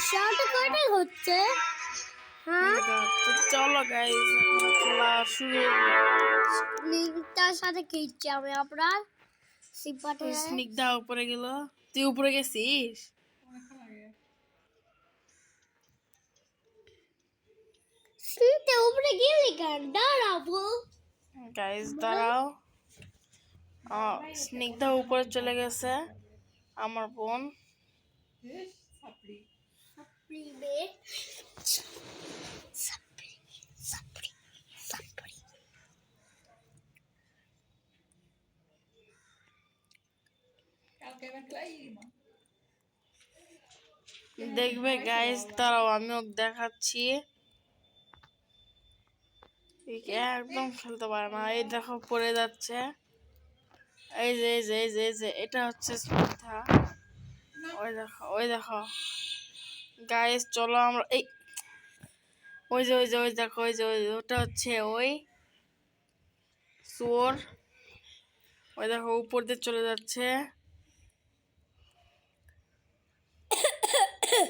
শাওটা কয়টা হচ্ছে? হ্যাঁ, তো চলো গাইস খেলা শুরু। লিঙ্কটার সাথে খেলছি আমি আপনার সিপাটে। স্নিগ্ধা উপরে গেল, তুই উপরে গেছিস? সিনতে উপরে গেলি কেন? দাঁড়াবো। গাইস দাঁড়াও, স্নিগ্ধা উপরে চলে গেছে, আমার বোন। প্রিবে সাপড়ি সাপড়ি সাপড়ি। দেখবে গাইস দাঁড়াও, আমি ওকে দেখাচ্ছি। একদম খেলতে পারে না, এই দেখো পড়ে যাচ্ছে। এই যে এই যে এই যে এই যে এটা হচ্ছে স্নিগ্ধা। ওই দেখো ওই দেখো গাইস, চলো আমরা এই ওই যে ওই যে ওই দেখো ওই যে ওটা হচ্ছে ওই চোর। ওই দেখো উপর দিয়ে চলে যাচ্ছে।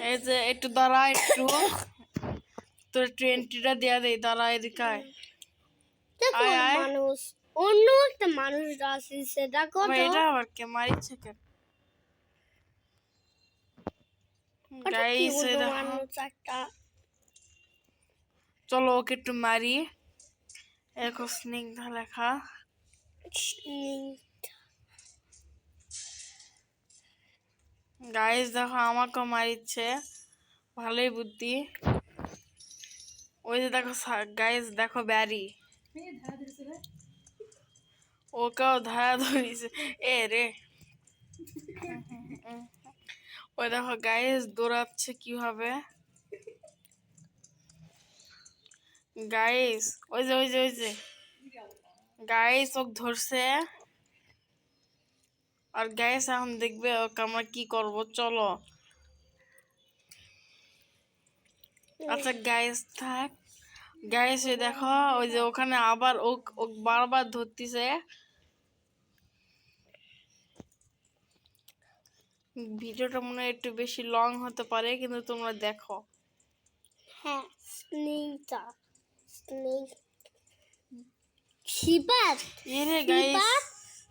এই যে একটু দাঁড়া, একটু তোর ট্রেনটিটা দেয়া দেই, দাঁড়া এদিকে আয়। দেখো আয় আয়। মানুষ, অন্য একটা মানুষ আসছে, দেখো তো। এটা আবার কে মারিছে কেন? ওটা কি গাইস এই অন্য দেখো, মানুষ একটা? চলো ওকে একটু মারি। দেখো স্নিগ্ধা লেখা। গাইস দেখো আমাকেও মারিচ্ছে, ভালোই বুদ্ধি। ওই যে দেখো গাইস দেখো ব্যারি, ওকেও ধারা ধরিছে। এ রে, ওই দেখো গাইস দৌড়াচ্ছে কিভাবে। গাইস ওই যে ওই যে ওই যে গাইস ওকে ধরছে। আর গাইস এখন দেখবে ওকে আমরা কি করব, চলো। আচ্ছা গাইস থাক। গাইস এই দেখো ওই যে ওখানে আবার ও বারবার ধরতিছে। ভিডিওটা মনে হয় একটু বেশি লং হতে পারে, কিন্তু তোমরা দেখো। হ্যাঁ, স্নেকটা স্নেক শিপাত এরে গাইস শিপাত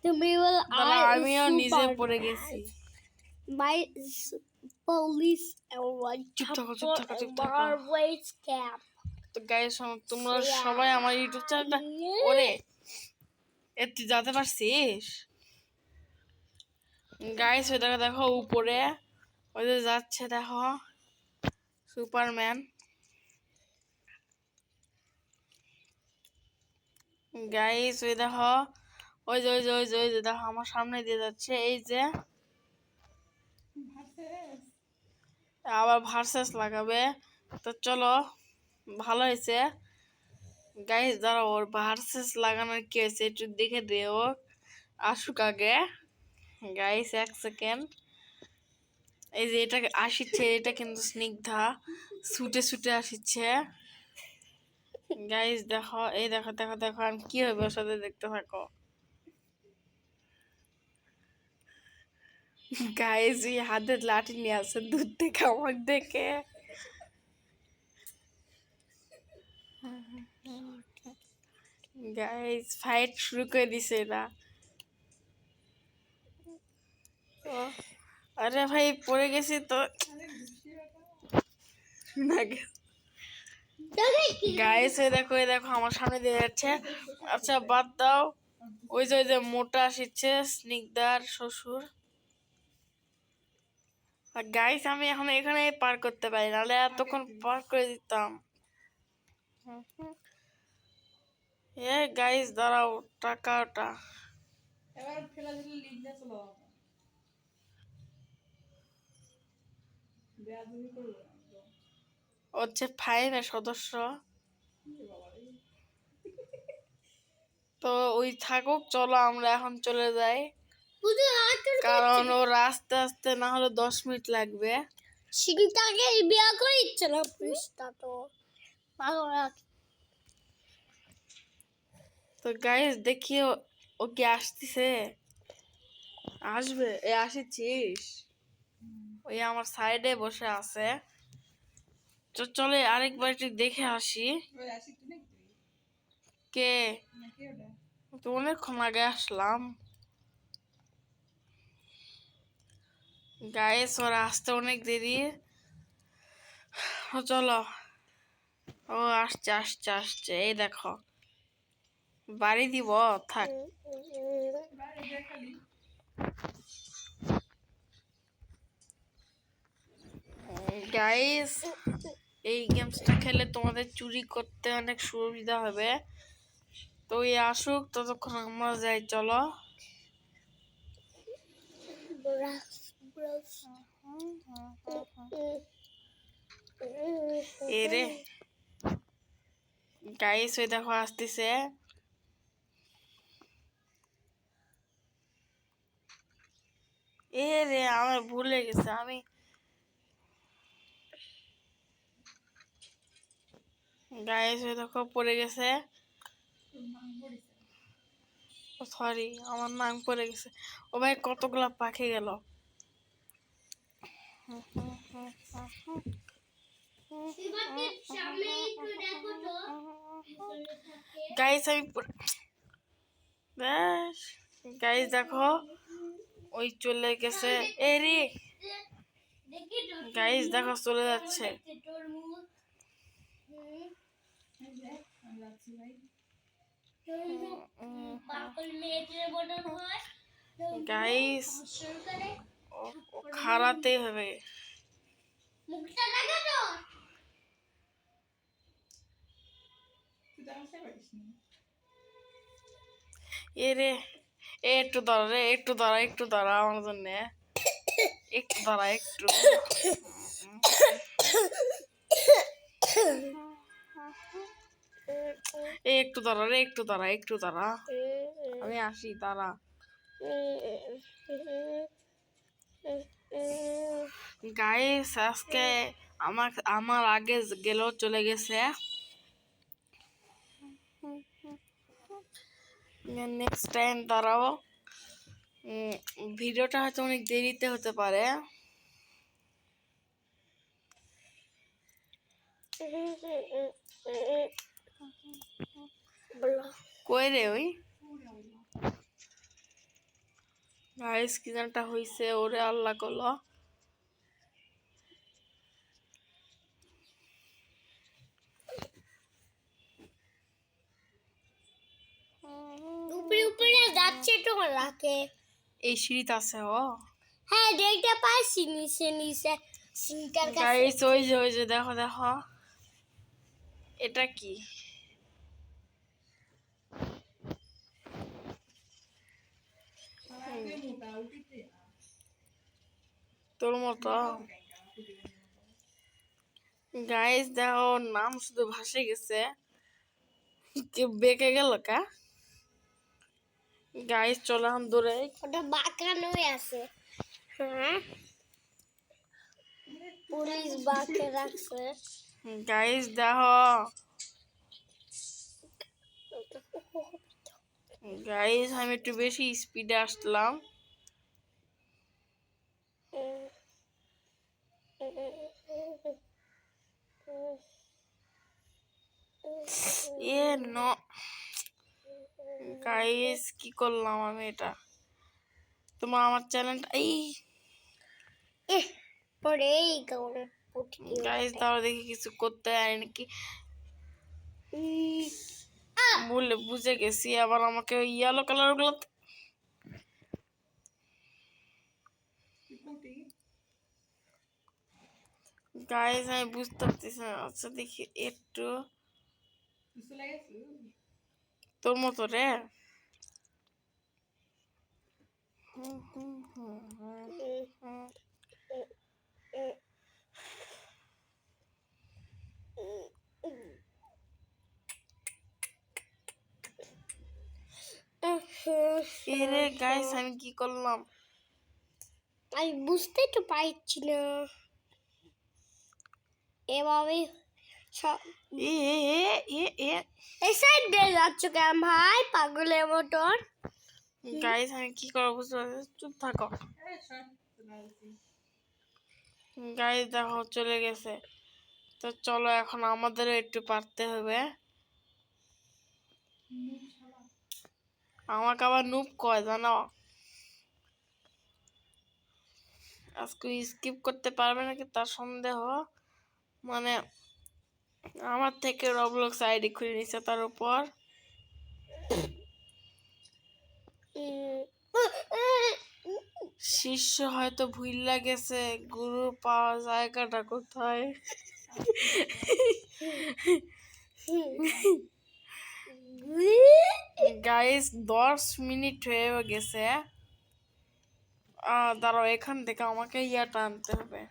তুমি বল দাঁড়া, আর আমিও নিজে পড়ে গেছি। মাই পুলিশ চুপ থাকো চুপ থাকো চুপ থাকো। মারওয়েজ ক্যাপ। তো গাইস তোমরা সবাই আমার ইউটিউব চ্যানেলটা, ওরে এ তুই যেতে পারছিস? গাইস ওই দেখো দেখো উপরে ওই যে যাচ্ছে দেখো সুপারম্যান। গাইস ওই দেখো ওই যে ওই যে ওই যে ওই যে দেখো আমার সামনে দিয়ে যাচ্ছে। এই যে আবার ভার্সেস লাগাবে, তো চলো ভালো হয়েছে। গাইস দাঁড়াও, ওর ভার্সেস লাগানোর কি হয়েছে একটু দেখে দিও, আসুক আগে। গাইস এক সেকেন্ড। এই যে এটা আসিচ্ছে, এটা কিন্তু স্নিগ্ধা ছুটে ছুটে আসিচ্ছে। গাইস দেখো, এই দেখো দেখো দেখো আর কি হবে ওর সাথে, দেখতে থাকো। গাইস এই হাতে লাঠি নিয়ে আসছে দূর থেকে আমার দেখে। গাইস ফাইট শুরু করে দিছে এরা। ও, আরে ভাই পড়ে গেছি তো। গাইস এই দেখো আমার সামনে দিয়ে যাচ্ছে। আচ্ছা বাদ দাও, ওই যে মোটা আসছে স্নিগ্ধার শ্বশুর। আর গাইস আমি এখন এখানে পার করতে পারি, নাহলে এতক্ষণ পার করে দিতাম। এ গাইস দাঁড়াও, টাকাটা এবার খেলা দিলে লিঙ্কটা চলো বেয়াদবি করবো না একদম। হচ্ছে ফাইনের সদস্য, তো ওই থাকুক, চলো আমরা এখন চলে যাই, কারণ ও আস্তে আস্তে না হলে 10 মিনিট লাগবে। সিনটাকে বিয়া করে ইচ্ছে না পৃষ্ঠা তো তো গাইস দেখি ও কি আসতেছে, আসবে। এ আসিছিস, ওই আমার সাইডে বসে আছে। চলে আরেকবার একটু দেখে আসি। ওই আসি তুই নাকি তুই কে? নাকি ওটা তো অনেকক্ষণ আগে আসলাম। গাইস ওরা আসতে অনেক দেরি। চলো। ও আসছে আসছে আসছে, এই দেখো বাড়ি দিব। থাক বাইরে যা খালি গাইস, এই গেমসটা খেলে তোমাদের চুরি করতে অনেক সুবিধা হবে। তো এই আসুক, ততক্ষণ আমরা যাই। চলো। এ রে গাইস, ওই দেখো আসতেছে। এ রে আমার ভুলে গেছে, আমি গাইস ওই দেখো পড়ে গেছে। তোর নাম পড়েছে সরি, আমার নাম পড়ে গেছে। ও ভাই কতগুলা পাখি গেল। গাইস আমি গাইস দেখো ওই চলে গেছে। এ রে গাইস দেখো চলে যাচ্ছে। এই যে আমি যাচ্ছি ভাই গাইস ও খাড়াতেই হবে। তুই তো আসতে পারিস না এ রে একটু দাঁড়া রে, একটু দাঁড়া, একটু দাঁড়া আমার জন্য। একটু দাঁড়া একটু। একটু দাঁড়া রে, একটু দাঁড়া, একটু দাঁড়া, আমি আসি, দাঁড়া। গাইস আজকে আমার আগে গেলেও চলে গেছে। নেক্সট টাইম দাঁড়াও। ভিডিওটা হয়তো অনেক দেরিতে হতে পারে। কই রে ওই গাইস, কি জানটা হইছে, ওরে আল্লাহ করলো। উপরে উপরে যাচ্ছে তো লাগে। এই সিঁড়িতে আছে ও। হ্যাঁ দেখতে পাচ্ছি নিচে নিচে সিনটার কাছে। গাইস ওই যে দেখো দেখো, এটা কি? আগে মোটা উঠিতে তোর মতো। গাইস দেখো ওর নাম শুধু ভাসে গেছে, কে বেঁকে গেল কা। গাইস চলো এখন দূরে। ওটা বাঁকানোই আছে। হ্যাঁ পুলিশ বাঁকে রাখছে। গাইস দেখো, গাইস আমি একটু বেশি স্পিডে আসলাম। এ নো গাইস, কি করলাম আমি এটা? তোমার আমার চ্যানেলটা এই পরে এই কারণে গাইস দাঁড়া দেখি কিছু করতে হয় নাকি। বলে বুঝে গেছি, আবার আমাকে ওই ইয়েলো কালার গুলো। কুটি গাইস আমি বুঝতে পারতেছি না। আচ্ছা দেখি একটু কিছু লাগাইছিস তোর মতো রে। এরে গাইস আমি কি করলাম? আমি বুঝতে তো পারছি না। এভাবে সব এ এ এ এ এই সাইড দিয়ে যাচ্ছ কেন ভাই পাগলের মতন? গাইস আমি কি করবো বুঝতে পারছি, চুপ থাকো। এই শর্ট লাগাইছি গাইস দেখো চলে গেছে। তো চলো এখন আমাদেরও একটু পারতে হবে। আমাকে আবার নুব কয় জানো, আজকে স্কিপ করতে পারবে নাকি তার সন্দেহ। মানে আমার থেকে রবলক্স আইডি খুলে নিছে তার উপর। শিষ্য হয়তো ভুইল্লা গেছে গুরু পাওয়ার জায়গাটা কোথায়। গাইস 10 মিনিট হয়ে গেছে। দাঁড়াও, এখান থেকে আমাকে ইয়াটা আনতে হবে।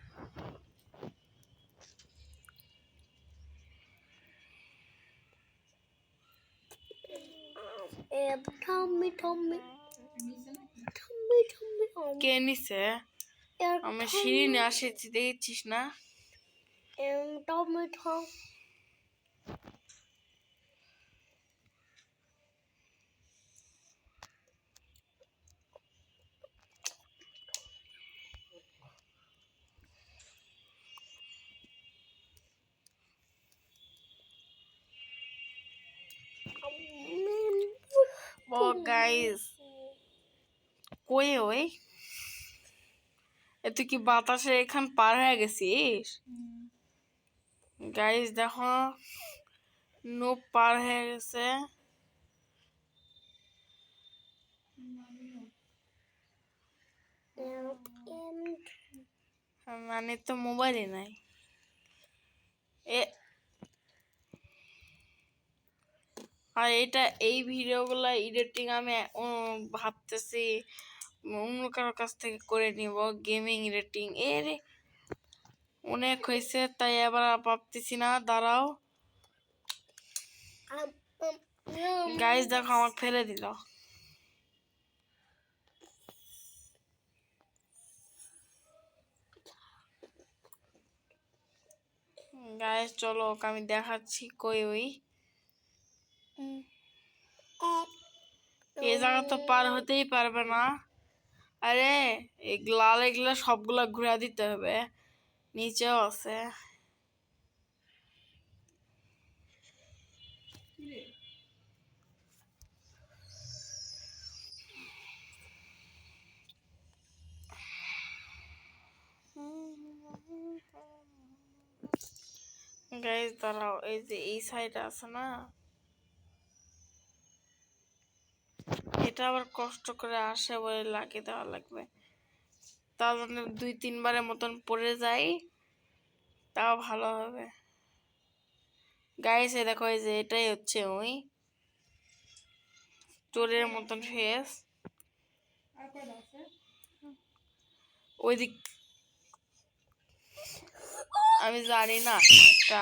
Tommy, Tommy, নিচে নাকি? Tommy, Tommy, কে নিছে? আমি সিঁড়ি নিয়ে আসেছি, দেখছিস না? Tommy, Tom. ও গাইস, কই ওই? তুই কি বাতাসে এখান পার হয়ে গেছিস? গাইস দেখো, নুব পার হয়ে গেছে। মানে তো মোবাইলে নাই। এ আর এই ভিডিওগুলো এডিটিং আমি ভাবতেছি অন্য কারোর কাছ থেকে করে নিব, গেমিং এডিটিং। এর অনেক হয়েছে, তাই এবার আর ভাবতেছি না। দাঁড়াও গাইস, দেখো আমাকে ফেলে দিল। গাইস চলো, ওকে আমি দেখাচ্ছি কই ওই। এই জায়গা তো পার হতেই পারবে না। আরে এই লাল এগুলা সবগুলা ঘুরা দিতে হবে। নিচেও আছে। কিরে? গাইস দাঁড়াও, এই যে এই সাইডে আছে না, এটা আবার কষ্ট করে আসে বলে লাগিয়ে দেওয়া লাগবে। তার জন্য 2-3 বারের মতন পড়ে যাই, তাও ভালো হবে। গাইস এই দেখো, এই যে এটাই হচ্ছে ওই চোরের মতন ফেস। আর কয়টা আছে? ওই দিক আমি জানি না। একটা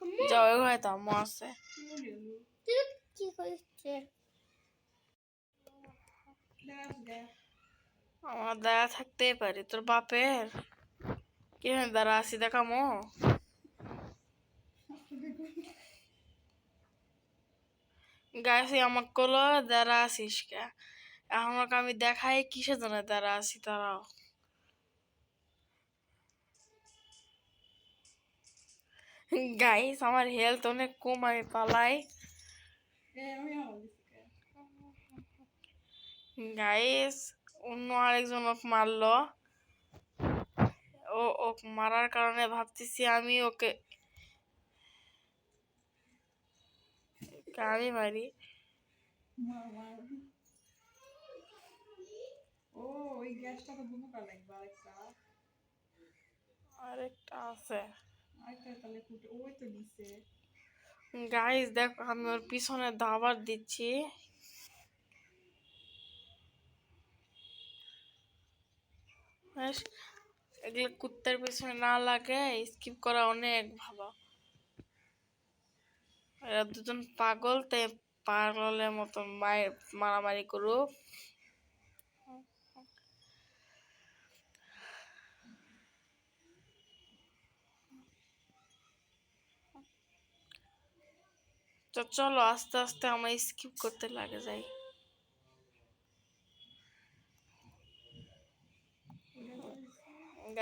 Amma, যাও, ওই ঘরে তো আম্মু আছে। কি বলি হলো? কি হয়েছে? দেখ দেখ। আমার দাঁড়া থাকতেই পারি, তোর বাপের কি দাঁড়া আছি দেখামো। গাইছে আমার কলো দাঁড়া আছিস কে? এখন ওকে আমি দেখাই কিসের জন্য দাঁড়া আছি। তারাও গাইস, আমার হেলথ অনেক কম, আমি পালাই। আমি আমার দিকে। গাইস অন্য আরেকজন ওকে মারলো। ওকে মারার কারণে ভাবতেছি আমি ওকে আমি মারি। মার মার। ও ওই গ্যাসটা তো বন্ধ করা লাগবে আরেকটা। আরেকটা আছে। আরেকটা তাহলে ফুটে ওই তো নিচে। গাইস দেখো, আমি ওর পিছনে দাবার দিচ্ছি। ব্যাস, এগুলো কুত্তার পিছনে না লাগে স্কিপ করা অনেক ভালো। এরা দুজন পাগল, তাই পাগলের মতন মারামারি করুক। তো চলো আস্তে আস্তে আমরা স্কিপ করতে লাগে যাই।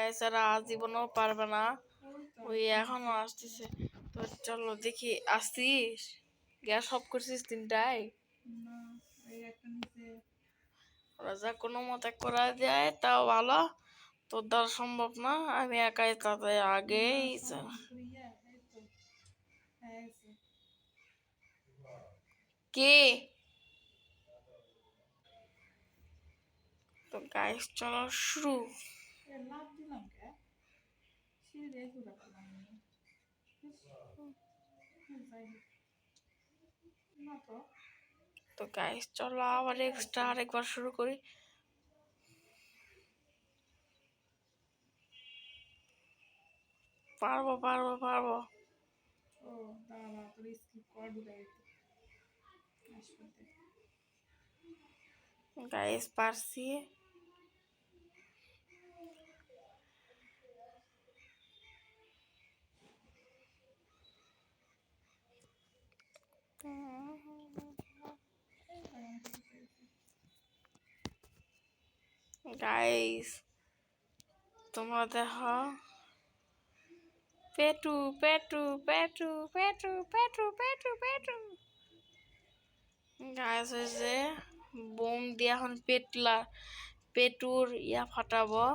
গাইস এরা আজীবনও পারবে না, ওই তো ওই এখনো আসতেছে। তো চলো দেখি, আসছিস? গ্যাস অফ করছিস 3টায়? না, এই একটা নিচে ওরা যা কোনো মতে করা যায় তাও ভালো, তোর দ্বারা সম্ভব না, আমি একাই তাতে আগেই ইয়া এই তো হয়ে গেছে। কে। তো গাইস চলো শুরু। এ লাভ দিলাম কে? সিঁড়ি দিয়ে ঘুরে পেলাম না। যাই হোক। না তো তো গাইস চলো আবার এক্সট্রা আরেকবার শুরু করি। পারবো পারবো পারবো। ও দাঁড়া তোর স্কিপ কর ঢুকাই আসবে। গাইস পারছি। গাইস তোমরা দেখো, পেটু পেটু পেটু পেটু পেটু পেটু পেটু। গাইস হয়েছে বোম দিয়ে এখন পেটুর ইয়া ফাটাবো।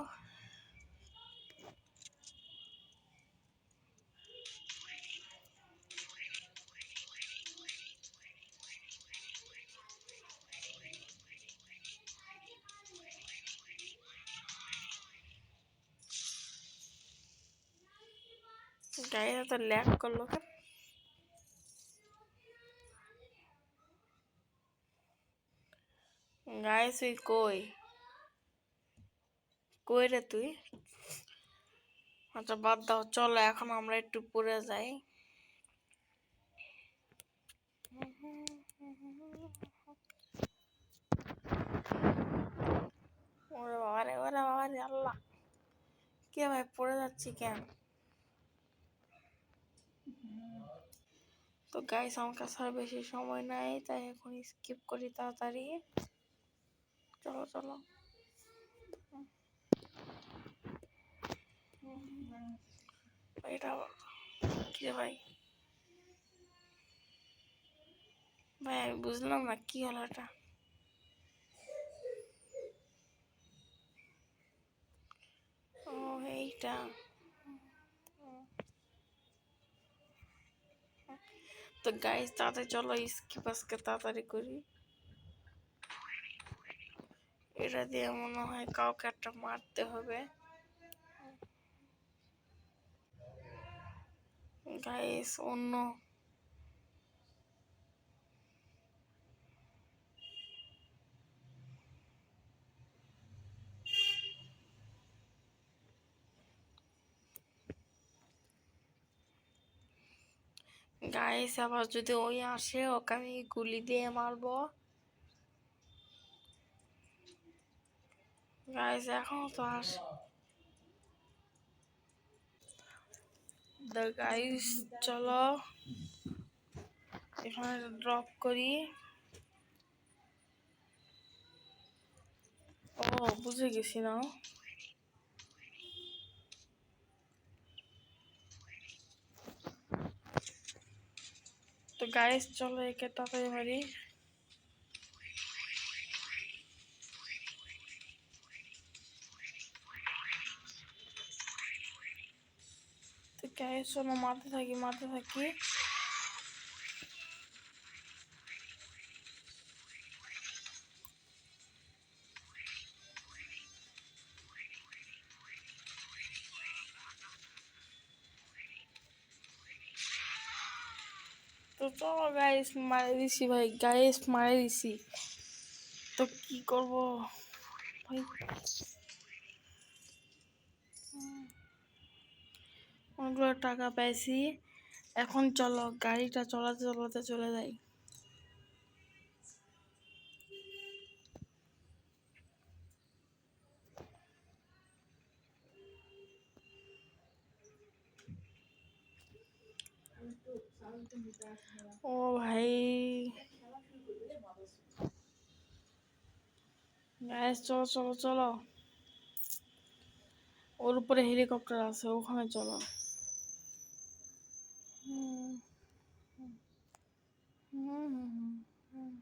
গাইস তো ল্যাগ করলো কেন? গাইস তুই কই কই রে তুই? আচ্ছা বাদ দাও, চলো এখন আমরা একটু পরে যাই। ওরে বাবা রে, ওরে বাবা রে, আল্লাহ! কে ভাই পড়ে যাচ্ছি কেন? তো গাইস আমার কাছে আর বেশি সময় নাই, তাই এখন স্কিপ করি তাড়াতাড়ি। চলো চলো। এটা কি রে ভাই? ভাই আমি বুঝলাম না কি হলো এটা। ও এইটা। তো গাইস তাড়াতাড়ি চলো স্কিপ আজকে তাড়াতাড়ি করি। এটা দিয়ে মনে হয় কাউকে একটা মারতে হবে। গাইস অন্য গাইস আবার যদি ওই আসে ওকে আমি গুলি দিয়ে মারবো। গাইস এখনো তো আসে। গাইস চলো এখানে ড্রপ করি। ও বুঝে গেছি না। তো গাইস চলো একে তাড়াতাড়ি মারি। তো গাইস চলো মারতে থাকি মারতে থাকি। তো চলো গাইস মারে দিছি ভাই, গাইস মারে দিছি। তো কি করবো ভাই? অনেকগুলো টাকা পাইছি, এখন চলো গাড়িটা চলাতে চলাতে চলে যাই। ও ভাই গাইস চলো চলো চলো। ওর উপরে হেলিকপ্টার আছে, ওখানে চলো। হুম, হুম, হুম, হুম।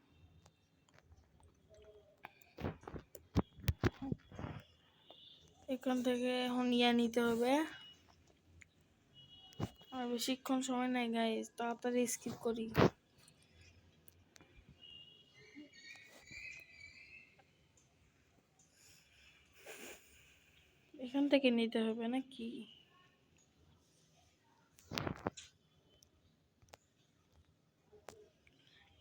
এখান থেকে এখন নিতে হবে। আর বেশিক্ষণ সময় নাই গাইস, তাড়াতাড়ি স্কিপ করি। এখান থেকে নিতে হবে নাকি?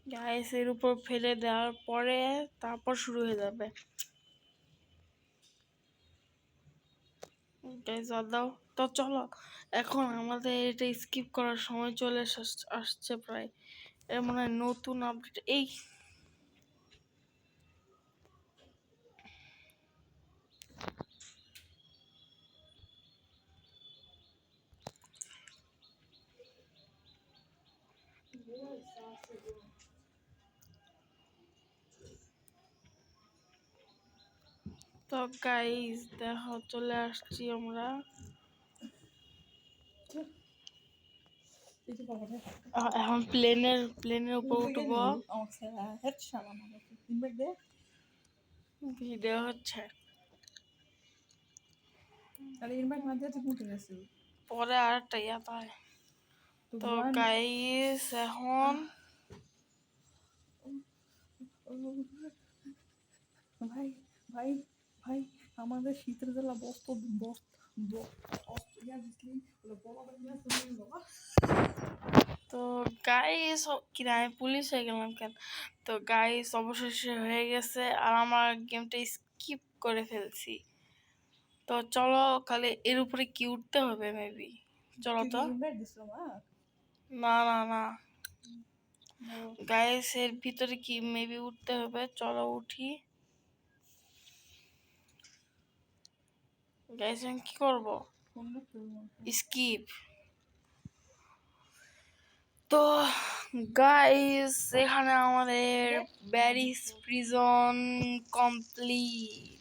গাইস এর উপর ফেলে দেওয়ার পরে তারপর শুরু হয়ে যাবে। গাইস দাও। তো চলো, এখন আমাদের এটা স্কিপ করার সময় চলে আসছে প্রায়। এর মনে হয় নতুন আপডেট এই। তো গাইস দেখো, চলে আসছি আমরা। এই যে বাবাটা এখন প্লেনের উপর উঠবো। আমার ছেলে হেড শালা আমার ইনভাইট দে ভিডিও হচ্ছে, তাহলে ইনভাইট না দিয়ে তুই উঠে গেছিস পরে আর একটা পায়। তো তো জয়েন গাইস এখন ভাই ভাই ভাই আমাদের শীতের জেলা বস্ত বস্ত ইয়া দিসলি বলা বানিয়ে তুমি বাবা তো গাইস কিনা আমি পুলিশ হয়ে গেলাম কেন? তো গাইস অবশেষে হয়ে গেছে, আর আমার গেমটা স্কিপ করে ফেলছি। তো চলো, খালি এর উপরে কি উঠতে হবে মেবি। চলো তুই কি তো। ইনভাইট দিছ আমার না না না গাইস, এর ভিতরে কি মেবি উঠতে হবে, চলো উঠি। গাইস আমি কি করবো? Phone skip. তো গাইস এখানে আমাদের ব্যারিস প্রিজন কমপ্লিট।